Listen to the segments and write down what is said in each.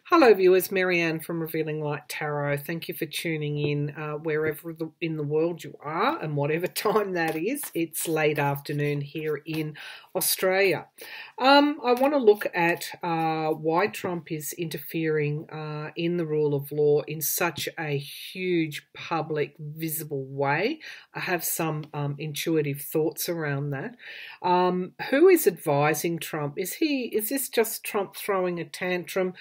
Hello viewers, Marianne from Revealing Light Tarot. Thank you for tuning in wherever in the world you are and whatever time that is. It's late afternoon here in Australia. I want to look at why Trump is interfering in the rule of law in such a huge, public, visible way. I have some intuitive thoughts around that. Who is advising Trump? Is this just Trump throwing a tantrum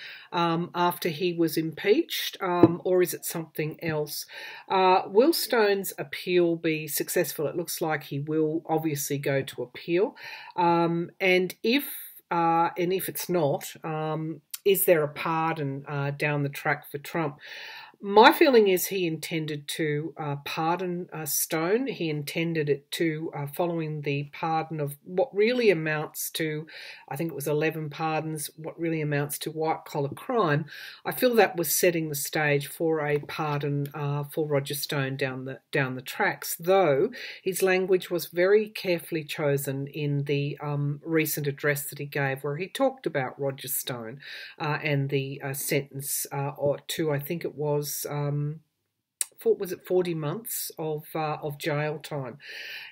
after he was impeached, or is it something else? Will Stone's appeal be successful? It looks like he will obviously go to appeal. And if it's not, is there a pardon down the track for Trump? My feeling is he intended to pardon Stone. He intended it to, following the pardon of what really amounts to, I think it was 11 pardons, what really amounts to white-collar crime. I feel that was setting the stage for a pardon for Roger Stone down the tracks, though his language was very carefully chosen in the recent address that he gave, where he talked about Roger Stone and the sentence to, I think it was 40 months of jail time.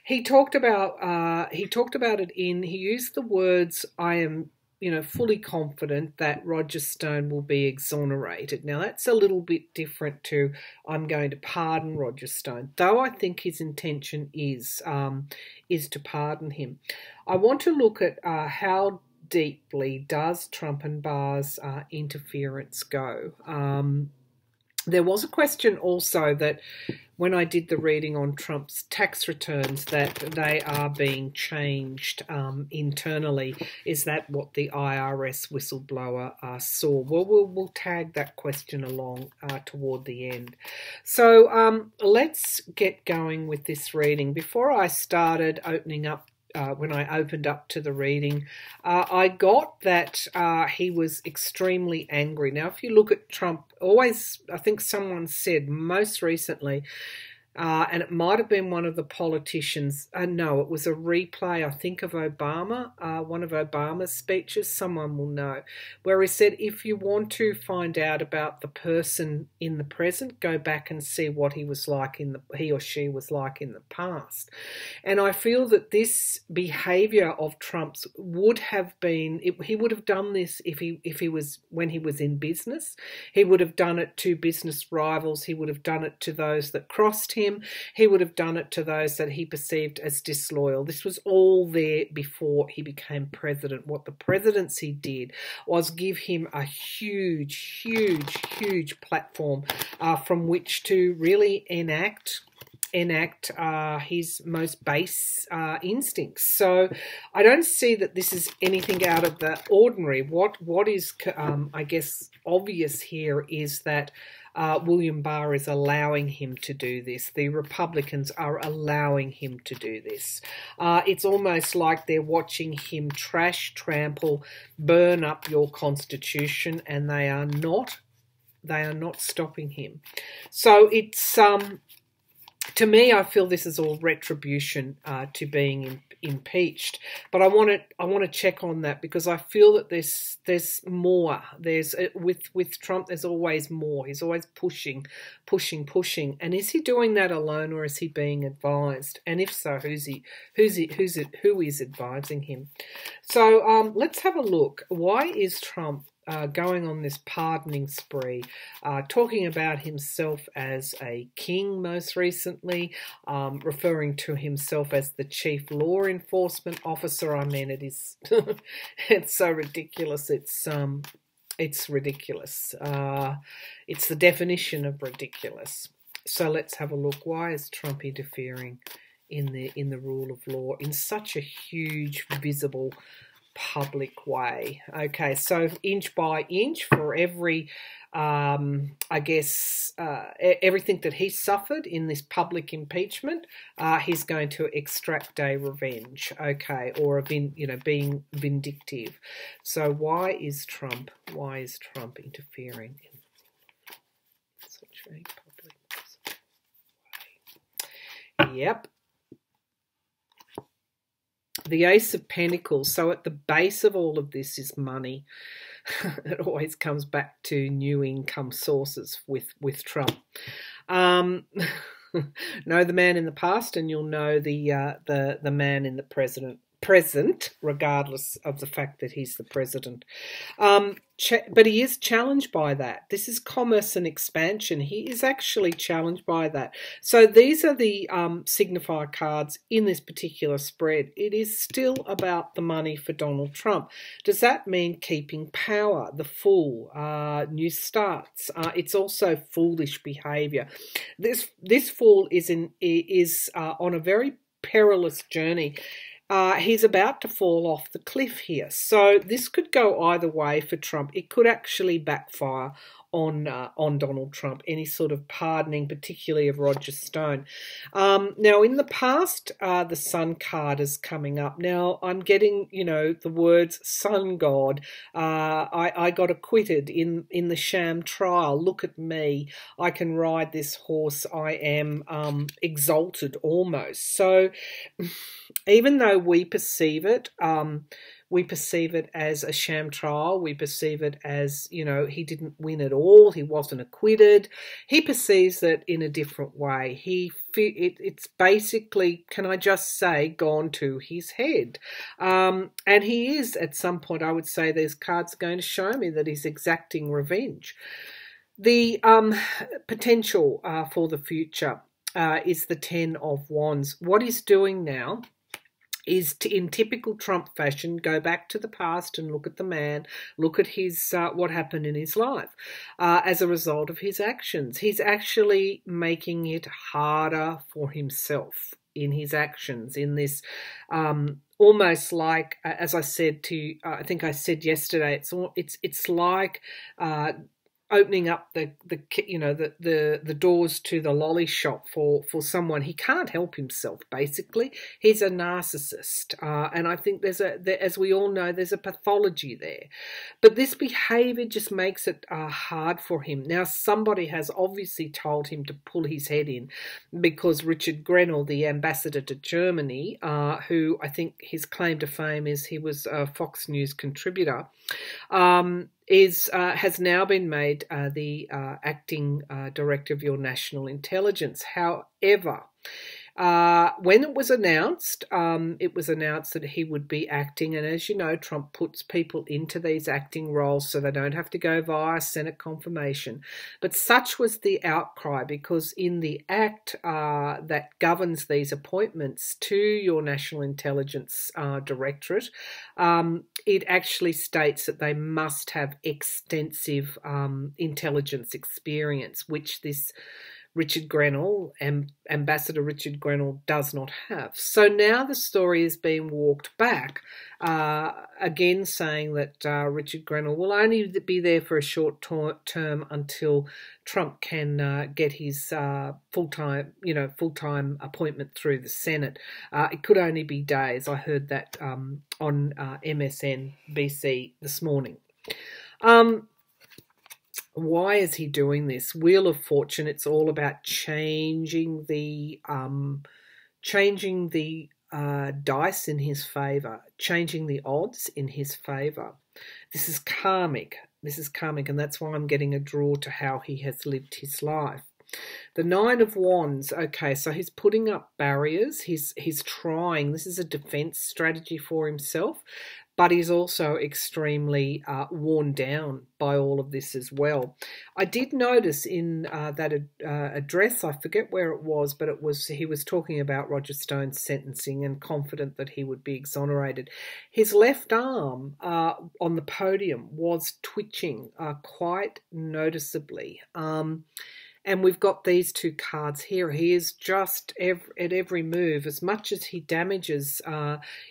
He talked about it he used the words, "I am fully confident that Roger Stone will be exonerated." Now that's a little bit different to "I'm going to pardon Roger Stone," though I think his intention is to pardon him. I want to look at how deeply does Trump and Barr's interference go. There was a question also that when I did the reading on Trump's tax returns, that they are being changed internally. Is that what the IRS whistleblower saw? Well, we'll tag that question along toward the end. So let's get going with this reading. Before I started opening up, when I opened up to the reading, I got that he was extremely angry. Now, if you look at Trump, always, I think someone said most recently, and it might have been one of the politicians. No, it was a replay, I think, of Obama, one of Obama's speeches. Someone will know, where he said, if you want to find out about the person in the present, go back and see what he was like he or she was like in the past. And I feel that this behaviour of Trump's would have been, he would have done this if he was, when he was in business. He would have done it to business rivals. He would have done it to those that crossed him. He would have done it to those that he perceived as disloyal. This was all there before he became president. What the presidency did was give him a huge, huge, huge platform from which to really enact his most base instincts. So I don't see that this is anything out of the ordinary. What is, I guess, obvious here is that William Barr is allowing him to do this. The Republicans are allowing him to do this. It's almost like they're watching him trash, trample, burn up your Constitution, and they are not stopping him. So it's to me, I feel this is all retribution to being impeached. But I want to check on that, because I feel that there's more. There's with Trump, there's always more. He's always pushing. And is he doing that alone, or is he being advised? And if so, who is advising him? So let's have a look. Why is Trump going on this pardoning spree, talking about himself as a king most recently, referring to himself as the chief law enforcement officer? I mean, it is it's so ridiculous. It's ridiculous. It's the definition of ridiculous. So let's have a look. Why is Trump interfering in the rule of law in such a huge, visible, public way? Okay, so inch by inch, for every I guess everything that he suffered in this public impeachment, he's going to extract a revenge, okay, or being vindictive. So why is Trump interfering in such a public way? Yep. The Ace of Pentacles. So at the base of all of this is money. It always comes back to new income sources with Trump. Know the man in the past, and you'll know the man in the present, regardless of the fact that he's the president. But he is challenged by that. This is commerce and expansion. He is actually challenged by that. So these are the signifier cards in this particular spread. It is still about the money for Donald Trump. Does that mean keeping power? The Fool, new starts. It's also foolish behavior. This Fool is on a very perilous journey. He's about to fall off the cliff here. So this could go either way for Trump. It could actually backfire on Donald Trump, any sort of pardoning, particularly of Roger Stone. Now, in the past, the Sun card is coming up. Now, I'm getting, the words sun god. I got acquitted in the sham trial. Look at me. I can ride this horse. I am exalted almost. So even though we perceive it as a sham trial. We perceive it as, he didn't win at all. He wasn't acquitted. He perceives it in a different way. It's basically, can I just say, gone to his head. And he is, at some point, I would say these cards are going to show me that he's exacting revenge. The potential for the future is the Ten of Wands. What he's doing now is in typical Trump fashion, go back to the past and look at the man, look at his what happened in his life as a result of his actions. He's actually making it harder for himself in his actions, in this almost like, as I said to you, I think I said yesterday, it's like opening up the doors to the lolly shop for someone. He can't help himself, basically. He's a narcissist. And I think as we all know, there's a pathology there. But this behavior just makes it hard for him. Now, somebody has obviously told him to pull his head in, because Richard Grenell, the ambassador to Germany, who I think his claim to fame is he was a Fox News contributor, has now been made the acting director of your national intelligence. However, when it was announced that he would be acting, and as you know, Trump puts people into these acting roles so they don't have to go via Senate confirmation. But such was the outcry, because in the act that governs these appointments to your National Intelligence Directorate, it actually states that they must have extensive intelligence experience, which this Richard Grenell, Ambassador Richard Grenell, does not have. So now the story is being walked back, again saying that Richard Grenell will only be there for a short term until Trump can get his full-time appointment through the Senate. It could only be days. I heard that on MSNBC this morning. Why is he doing this? Wheel of Fortune, it's all about changing the dice in his favour, changing the odds in his favour. This is karmic. And that's why I'm getting a draw to how he has lived his life. The Nine of Wands, okay, so he's putting up barriers. He's trying. This is a defense strategy for himself, but he's also extremely worn down by all of this as well. I did notice in that address, I forget where it was, but he was talking about Roger Stone's sentencing and confident that he would be exonerated. His left arm on the podium was twitching quite noticeably. And we've got these two cards here. He is just at every move, as much as he damages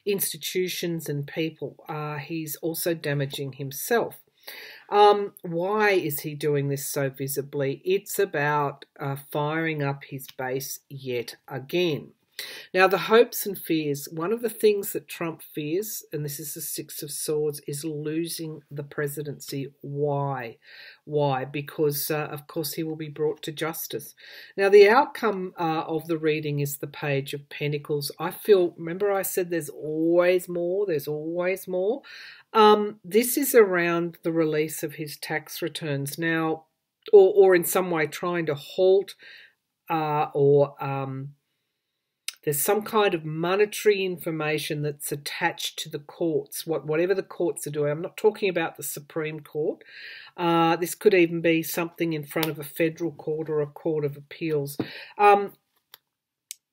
institutions and people, he's also damaging himself. Why is he doing this so visibly? It's about firing up his base yet again. Now, the hopes and fears, one of the things that Trump fears, and this is the Six of Swords, is losing the presidency. Why? Why? Because, of course, he will be brought to justice. Now, the outcome of the reading is the Page of Pentacles. I feel, remember I said there's always more, there's always more. This is around the release of his tax returns now, or in some way trying to halt there's some kind of monetary information that's attached to the courts, whatever the courts are doing. I'm not talking about the Supreme Court. This could even be something in front of a federal court or a court of appeals.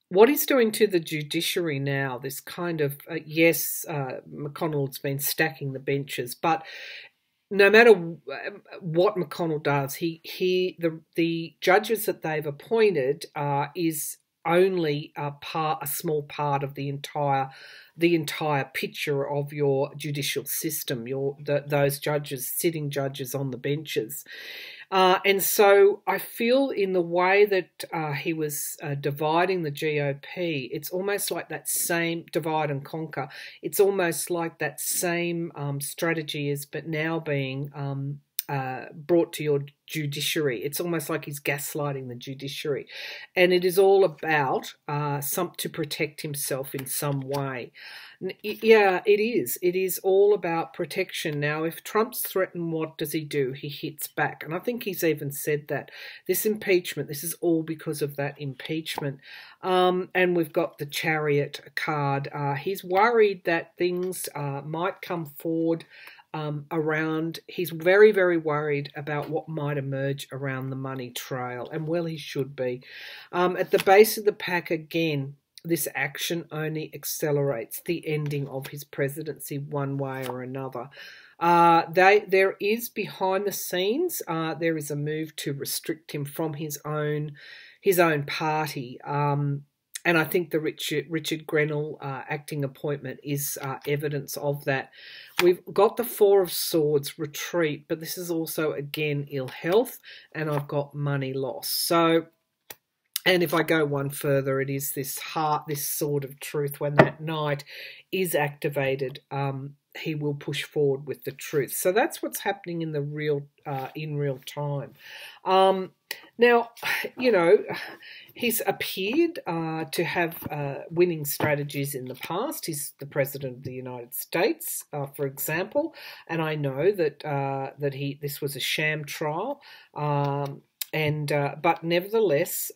What he's doing to the judiciary now, this kind of, yes, McConnell's been stacking the benches, but no matter what McConnell does, the judges that they've appointed is only a small part of the entire picture of your judicial system. Those judges, sitting judges on the benches. And so I feel in the way that he was dividing the GOP, it's almost like that same divide and conquer. It's almost like that same strategy is, but now being brought to your judiciary. It's almost like he's gaslighting the judiciary. And it is all about to protect himself in some way. Yeah, it is. It is all about protection. Now, if Trump's threatened, what does he do? He hits back. And I think he's even said that. This impeachment, this is all because of that impeachment. And we've got the Chariot card. He's worried that things might come forward around. He's very, very worried about what might emerge around the money trail, and well, he should be. At the base of the pack again, this action only accelerates the ending of his presidency one way or another. There is behind the scenes, there is a move to restrict him from his own party. And I think the Richard Grenell acting appointment is evidence of that. We've got the Four of Swords, retreat, but this is also, again, ill health, and I've got money loss. So, and if I go one further, it is this sword of truth. When that knight is activated, he will push forward with the truth. So that's what's happening in real time. Now, you know, he's appeared to have winning strategies in the past. He's the President of the United States, for example, and I know that this was a sham trial. But nevertheless,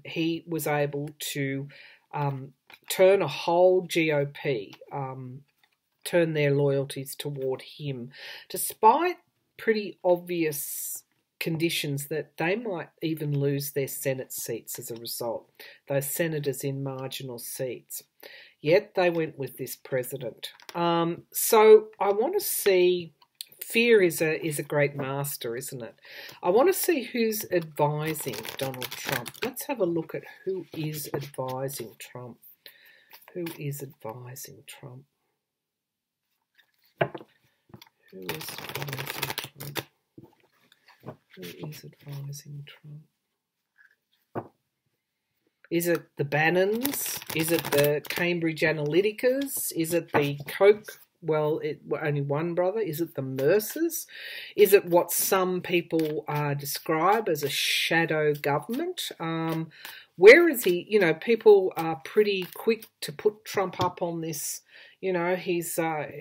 he was able to turn a whole GOP, turn their loyalties toward him, despite pretty obvious conditions that they might even lose their Senate seats as a result, those senators in marginal seats. Yet they went with this president. So I want to see. Fear is a great master, isn't it? I want to see who's advising Donald Trump. Let's have a look at who is advising Trump. Who is advising Trump? Who is advising Trump? Who is advising Trump? Is it the Bannons? Is it the Cambridge Analyticas? Is it the Koch? Well, only one brother. Is it the Mercers? Is it what some people describe as a shadow government? Where is he? You know, people are pretty quick to put Trump up on this. You know, he's, a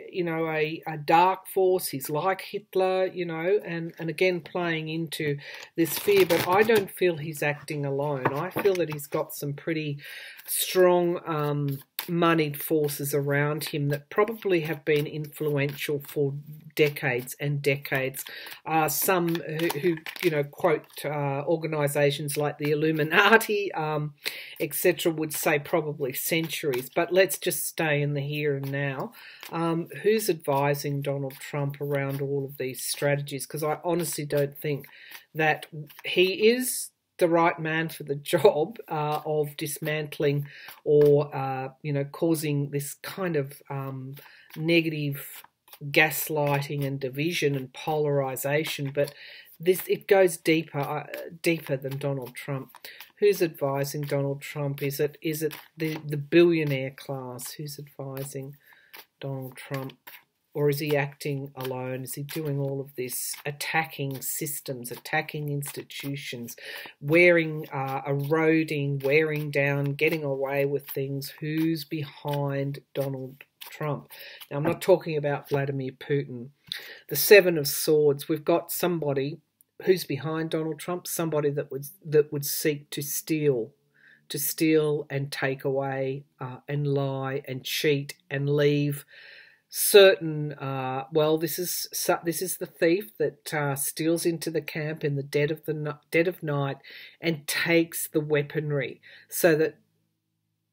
dark force. He's like Hitler, you know, and again playing into this fear. But I don't feel he's acting alone. I feel that he's got some pretty strong moneyed forces around him that probably have been influential for decades and decades. Some who quote organisations like the Illuminati, etc., would say probably centuries. But let's just stay in the here and now. Who's advising Donald Trump around all of these strategies? Because I honestly don't think that he is the right man for the job of dismantling or causing this kind of negative gaslighting and division and polarization, but it goes deeper than Donald Trump. Who's advising Donald Trump? Is it the billionaire class who's advising Donald Trump? Or is he acting alone? Is he doing all of this, attacking systems, attacking institutions, eroding, wearing down, getting away with things? Who's behind Donald Trump? Now, I'm not talking about Vladimir Putin. The Seven of Swords, we've got somebody who's behind Donald Trump, somebody that would seek to steal and take away and lie and cheat and leave certain, this is the thief that steals into the camp in the dead of night and takes the weaponry so that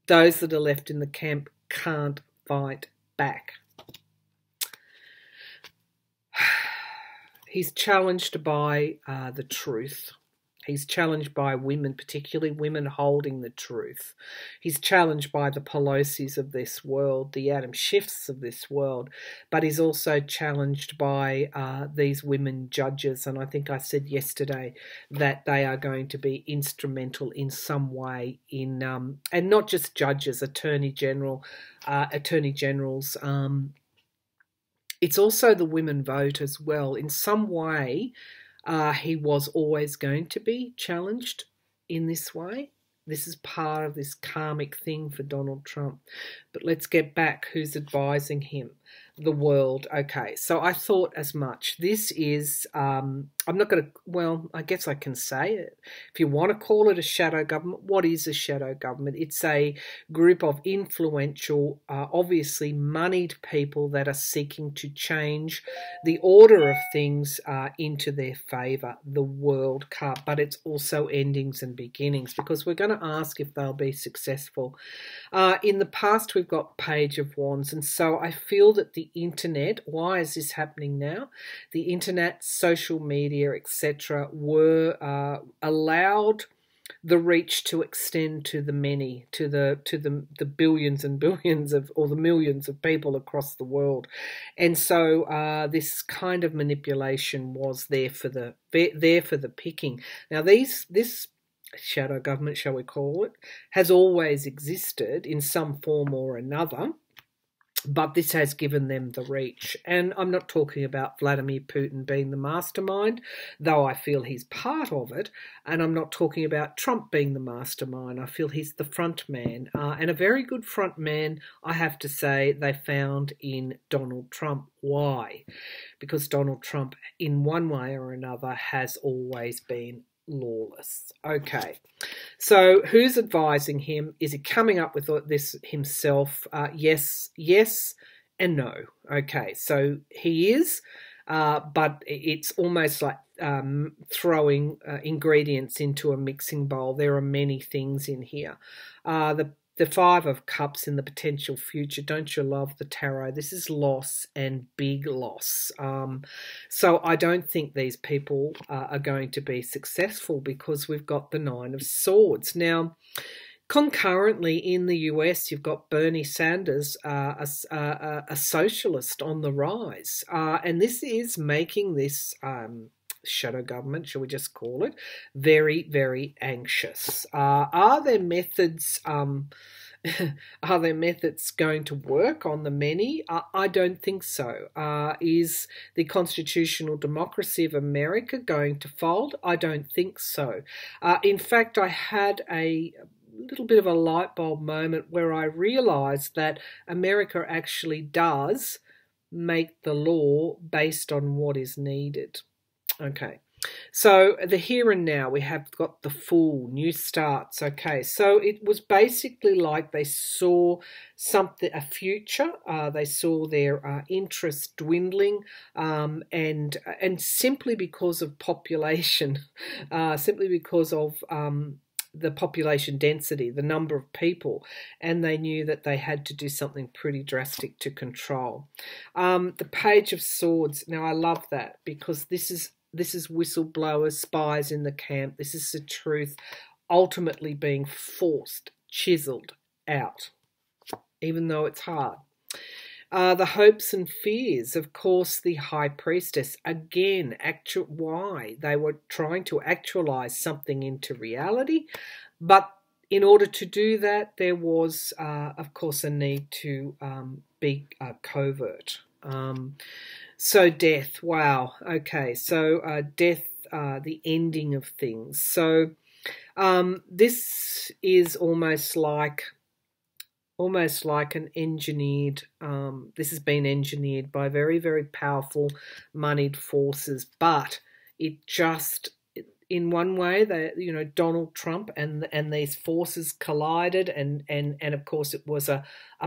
those that are left in the camp can't fight back. He's challenged by the truth. He's challenged by women, particularly women holding the truth. He's challenged by the Pelosi's of this world, the Adam Schiffs of this world, but he's also challenged by these women judges. And I think I said yesterday that they are going to be instrumental in some way in, and not just judges, attorney generals. It's also the women vote as well. In some way, he was always going to be challenged in this way. This is part of this karmic thing for Donald Trump. But let's get back. Who's advising him? The world. Okay, so I thought as much. This is, I'm not going to, well, I guess I can say it. If you want to call it a shadow government, what is a shadow government? It's a group of influential, obviously moneyed people that are seeking to change the order of things into their favour, the World Cup. But it's also endings and beginnings, because we're going to ask if they'll be successful. In the past, we've got Page of Wands, and so I feel that the internet, why is this happening now? The internet, social media, etc., were allowed the reach to extend to the many, to the billions and billions of, or the millions of people across the world, and so this kind of manipulation was there for the picking. Now, this shadow government, shall we call it, has always existed in some form or another, but this has given them the reach. And I'm not talking about Vladimir Putin being the mastermind, though I feel he's part of it, and I'm not talking about Trump being the mastermind. I feel he's the front man, and a very good front man, I have to say, they found in Donald Trump. Why? Because Donald Trump, in one way or another, has always been lawless. Okay, so who's advising him? Is he coming up with this himself? Yes, and no. Okay, so he is, but it's almost like throwing ingredients into a mixing bowl. There are many things in here. The Five of Cups in the potential future. Don't you love the tarot? This is loss and big loss. So I don't think these people are going to be successful, because we've got the Nine of Swords. Now, concurrently in the US, you've got Bernie Sanders, a socialist on the rise. And this is making this shadow government, shall we just call it, very, very anxious. Are there methods are there methods going to work on the many? I don't think so. Is the constitutional democracy of America going to fold? I don't think so. In fact, I had a little bit of a light bulb moment where I realized that America actually does make the law based on what is needed. Okay, so the here and now, we have got the Fool, new starts. Okay, so it was basically like they saw something, a future. They saw their interest dwindling, and simply because of population, simply because of the population density, the number of people, and they knew that they had to do something pretty drastic to control. The Page of Swords. Now, I love that, because this is whistleblowers, spies in the camp. This is the truth ultimately being forced, chiseled out, even though it's hard. The hopes and fears, of course, the High Priestess. Again, why? They were trying to actualize something into reality, but in order to do that, there was, of course, a need to be covert. So death, wow. Okay, so death, the ending of things. So this is almost like an engineered, this has been engineered by very, very powerful, moneyed forces, but it just, in one way, Donald Trump and these forces collided, and of course it was a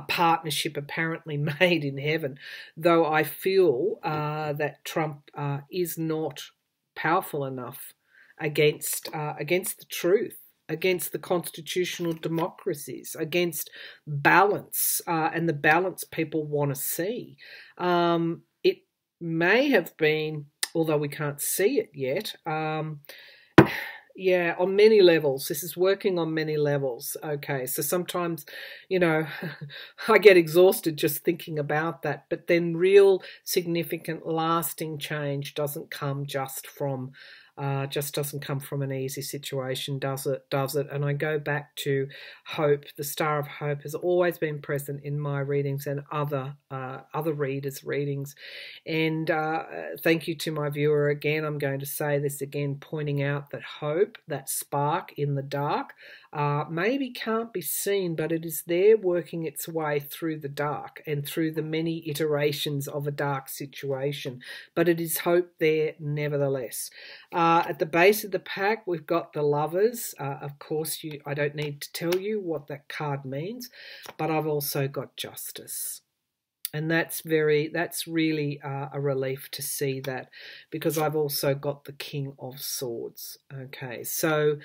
partnership apparently made in heaven, though I feel that Trump is not powerful enough against the truth, against the constitutional democracies, against balance, and the balance people want to see. It may have been, although we can't see it yet, yeah, on many levels. This is working on many levels. Okay, so sometimes, I get exhausted just thinking about that, but then real significant lasting change doesn't come just doesn't come from an easy situation, does it? And I go back to hope. The star of hope has always been present in my readings and other readers' readings. And thank you to my viewer again. I'm going to say this again, pointing out that hope, that spark in the dark, maybe can't be seen, but it is there working its way through the dark and through the many iterations of a dark situation. But it is hope there nevertheless. At the base of the pack, we've got the Lovers. Of course, I don't need to tell you what that card means, but I've also got Justice. And that's really a relief to see that, because I've also got the King of Swords. Okay, so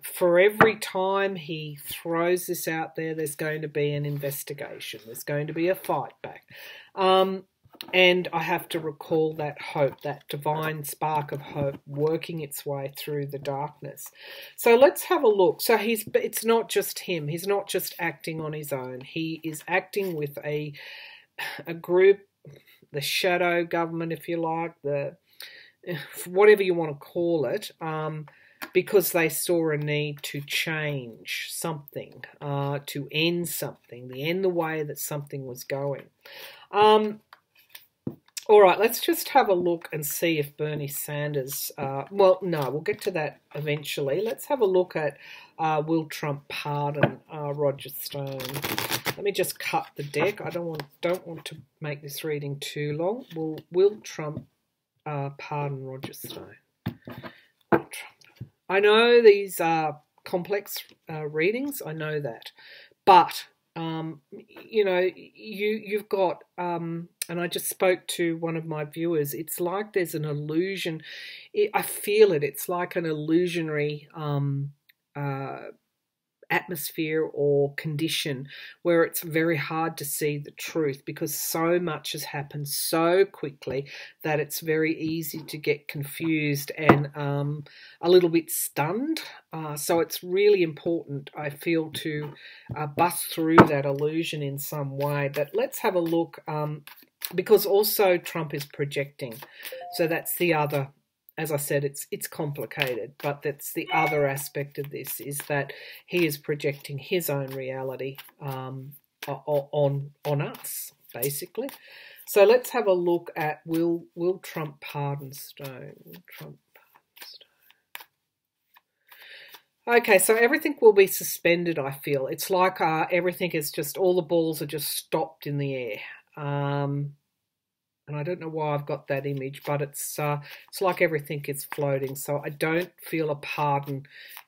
for every time he throws this out there, there's going to be an investigation. There's going to be a fight back. And I have to recall that hope, that divine spark of hope working its way through the darkness. So let's have a look. So it's not just him. He's not just acting on his own. He is acting with a group, the shadow government, if you like, whatever you want to call it, because they saw a need to change something, to end something, end the way that something was going. All right, let's just have a look and see if Bernie Sanders, well, no, we'll get to that eventually. Let's have a look at will Trump pardon Roger Stone. Let me just cut the deck. I don't want to make this reading too long. Will Trump pardon Roger Stone? I know these are complex readings. I know that, but you've got, and I just spoke to one of my viewers, it's like there's an illusion. I feel it. It's like an illusionary atmosphere or condition where it's very hard to see the truth, because so much has happened so quickly that it's very easy to get confused and a little bit stunned. So it's really important, I feel, to bust through that illusion in some way. But let's have a look, because also Trump is projecting. So that's the other, as I said, it's complicated, but that's the other aspect of this, is that he is projecting his own reality on us, basically. So let's have a look at will Trump pardon Stone? Will Trump pardon Stone? Okay, so everything will be suspended, I feel. It's like everything is just, all the balls are just stopped in the air. And I don't know why I've got that image, but it's like everything is floating. So I don't feel a pardon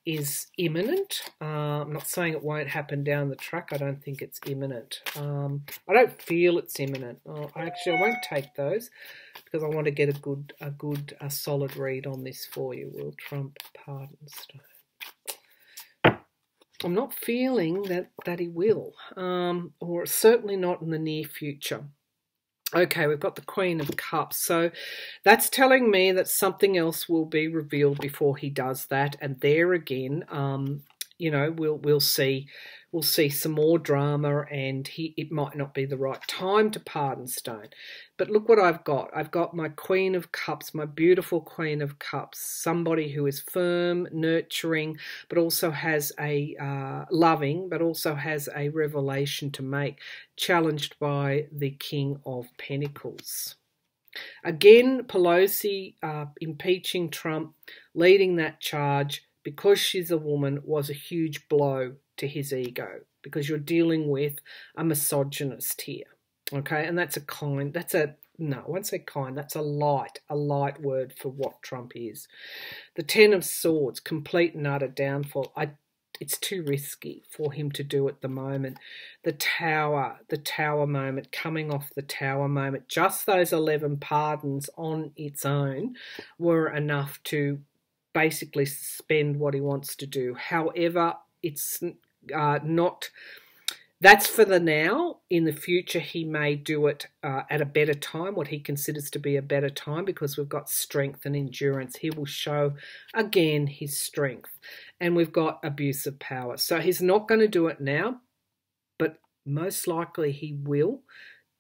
is imminent. I'm not saying it won't happen down the track. I don't think it's imminent. I don't feel it's imminent. I won't take those, because I want to get a solid read on this for you. Will Trump pardon Stone? I'm not feeling that he will, or certainly not in the near future. Okay, we've got the Queen of Cups. So that's telling me that something else will be revealed before he does that. And there again, we'll see we'll see some more drama, and it might not be the right time to pardon Stone. But look what I've got. I've got my Queen of Cups, my beautiful Queen of Cups, somebody who is firm, nurturing, but also has a loving, but also has a revelation to make, challenged by the King of Pentacles. Again, Pelosi impeaching Trump, leading that charge because she's a woman, was a huge blow to his ego, because you're dealing with a misogynist here. Okay, and that's no, I won't say kind, that's a light word for what Trump is. The Ten of Swords, complete and utter downfall. It's too risky for him to do at the moment. The tower moment, coming off the tower moment, just those 11 pardons on its own were enough to basically suspend what he wants to do. However, it's not... That's for the now. In the future, he may do it at a better time, what he considers to be a better time, because we've got strength and endurance. He will show, again, his strength. And we've got abuse of power. So he's not going to do it now, but most likely he will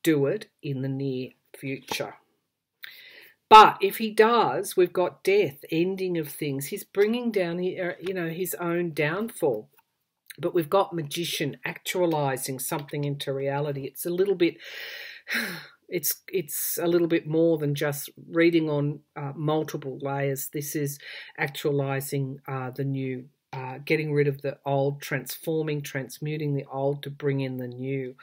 do it in the near future. But if he does, we've got death, ending of things. He's bringing down, his own downfall. But we've got Magician, actualizing something into reality. It's a little bit, it's a little bit more than just reading on multiple layers. This is actualizing the new, getting rid of the old, transmuting the old to bring in the new.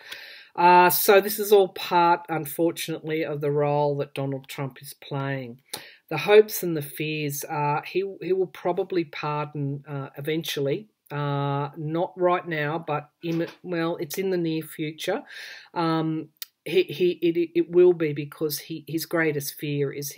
So this is all part, unfortunately, of the role that Donald Trump is playing. The hopes and the fears, he will probably pardon eventually. Not right now, but it's in the near future. It will be, because his greatest fear is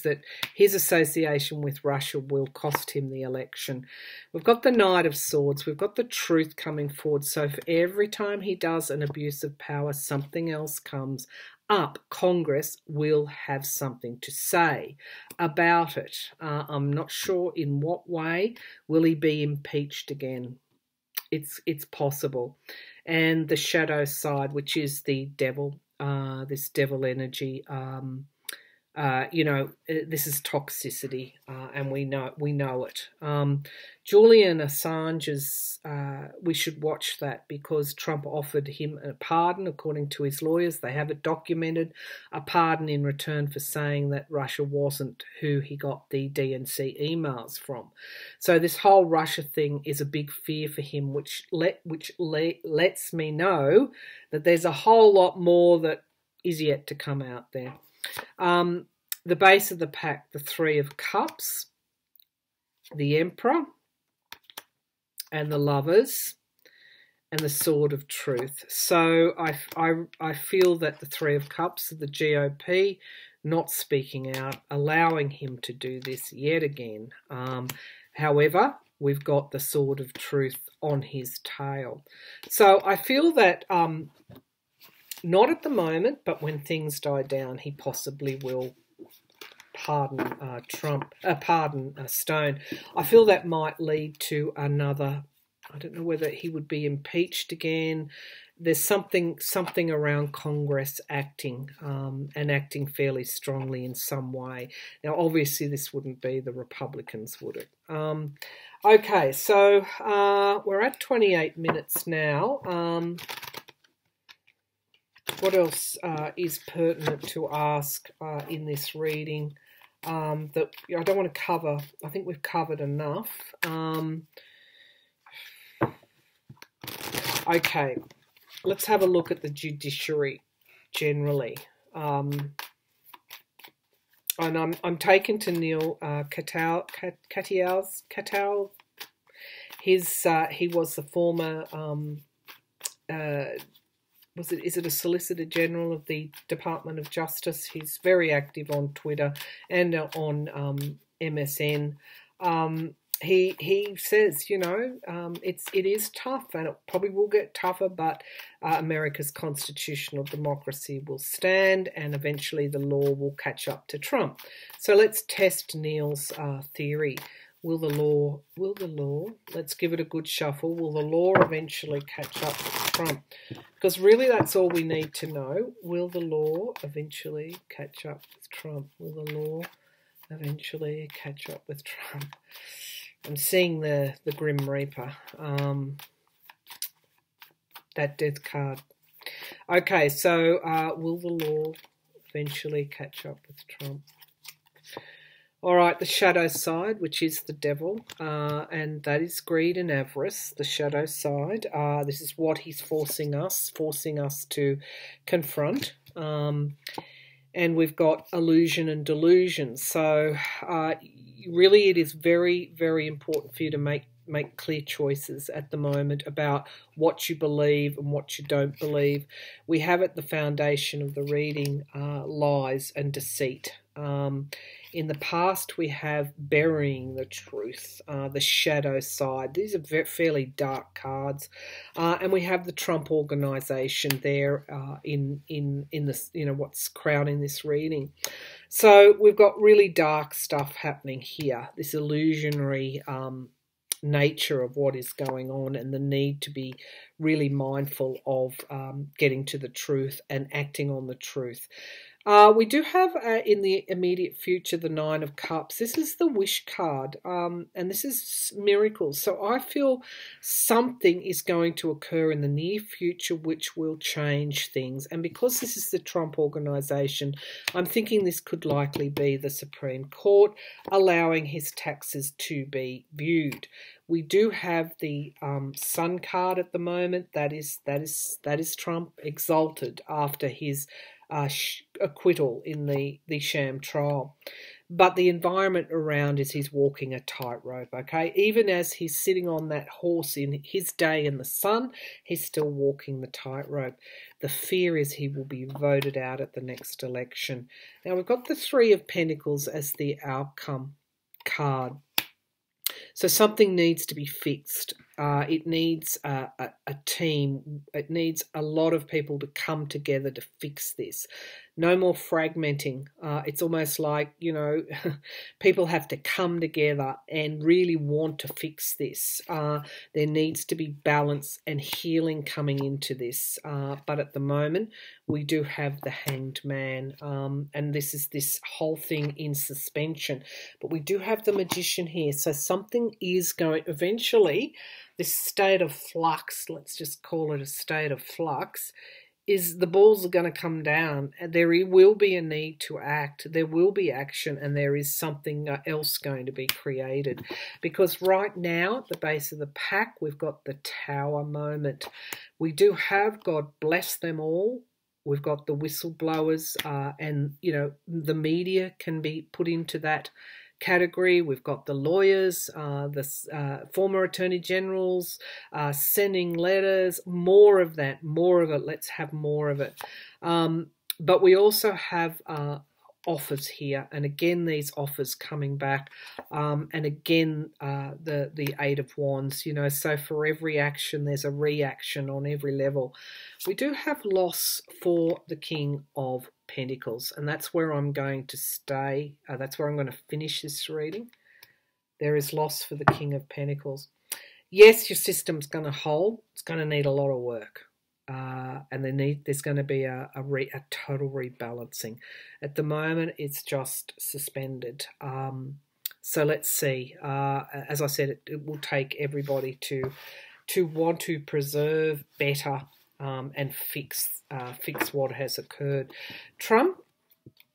that his association with Russia will cost him the election. We've got the Knight of Swords. We've got the truth coming forward. So for every time he does an abuse of power, something else comes up. Congress will have something to say about it. I'm not sure in what way. Will he be impeached again? It's possible. And the shadow side, which is the devil, this devil energy, this is toxicity, and we know it. Julian Assange's, we should watch that, because Trump offered him a pardon, according to his lawyers. They have it documented, a pardon in return for saying that Russia wasn't who he got the DNC emails from. So this whole Russia thing is a big fear for him, which lets me know that there's a whole lot more that is yet to come out there. The base of the pack, the Three of Cups, the Emperor, and the Lovers, and the Sword of Truth. So I feel that the Three of Cups, the GOP, not speaking out, allowing him to do this yet again. However, we've got the Sword of Truth on his tail. So I feel that not at the moment, but when things die down, he possibly will pardon Stone. I feel that might lead to another. I don't know whether he would be impeached again. There's something around Congress acting and acting fairly strongly in some way. Now, obviously, this wouldn't be the Republicans, would it? Okay, so we're at 28 minutes now. What else is pertinent to ask in this reading that I don't want to cover? I think we've covered enough. Okay, let's have a look at the judiciary generally. And I'm taken to Neil Katyal. He was the former is it a Solicitor General of the Department of Justice? He's very active on Twitter and on MSN. He says, it is tough, and it probably will get tougher, but America's constitutional democracy will stand, and eventually the law will catch up to Trump. So let's test Neil's theory. Will the law, let's give it a good shuffle. Will the law eventually catch up with Trump? Because really that's all we need to know. Will the law eventually catch up with Trump? Will the law eventually catch up with Trump? I'm seeing the Grim Reaper, that death card. Okay, so will the law eventually catch up with Trump? All right, the shadow side, which is the devil, and that is greed and avarice, the shadow side. This is what he's forcing us to confront. And we've got illusion and delusion. So really it is very, very important for you to make clear choices at the moment about what you believe and what you don't believe. We have at the foundation of the reading lies and deceit. In the past, we have burying the truth, the shadow side. These are fairly dark cards, and we have the Trump organization there in this, what's crowning this reading. So we've got really dark stuff happening here. This illusionary nature of what is going on, and the need to be really mindful of getting to the truth and acting on the truth. We do have in the immediate future the Nine of Cups. This is the wish card, and this is miracles. So I feel something is going to occur in the near future which will change things. And because this is the Trump organization, I'm thinking this could likely be the Supreme Court allowing his taxes to be viewed. We do have the Sun card at the moment. That is Trump exalted after his acquittal in the sham trial. But the environment around is he's walking a tightrope, okay? Even as he's sitting on that horse in his day in the sun, he's still walking the tightrope. The fear is he will be voted out at the next election. Now, we've got the Three of Pentacles as the outcome card. So something needs to be fixed. It needs a team. It needs a lot of people to come together to fix this. No more fragmenting. It's almost like, people have to come together and really want to fix this. There needs to be balance and healing coming into this. But at the moment, we do have the Hanged Man. And this is this whole thing in suspension. But we do have the Magician here. So something is going, eventually, this state of flux, let's just call it a state of flux, is the balls are going to come down. There will be a need to act. There will be action, and there is something else going to be created. Because right now, at the base of the pack, we've got the Tower moment. We do have God bless them all. We've got the whistleblowers, and, the media can be put into that category. We've got the lawyers, the former attorney generals, sending letters, more of that, more of it. Let's have more of it. But we also have offers here, and again these offers coming back, and again the Eight of Wands. So for every action there's a reaction on every level. We do have loss for the King of Pentacles, and that's where I'm going to stay. That's where I'm going to finish this reading. There is loss for the King of Pentacles. Yes, your system's going to hold. It's going to need a lot of work, and there's going to be a total rebalancing. At the moment, it's just suspended. So let's see. As I said, it will take everybody to want to preserve better. And fix what has occurred. Trump,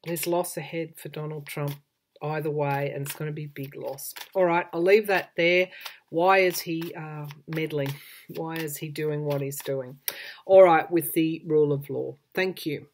there's loss ahead for Donald Trump either way, and it's going to be big loss. All right, I'll leave that there. Why is he meddling? Why is he doing what he's doing? All right, with the rule of law. Thank you.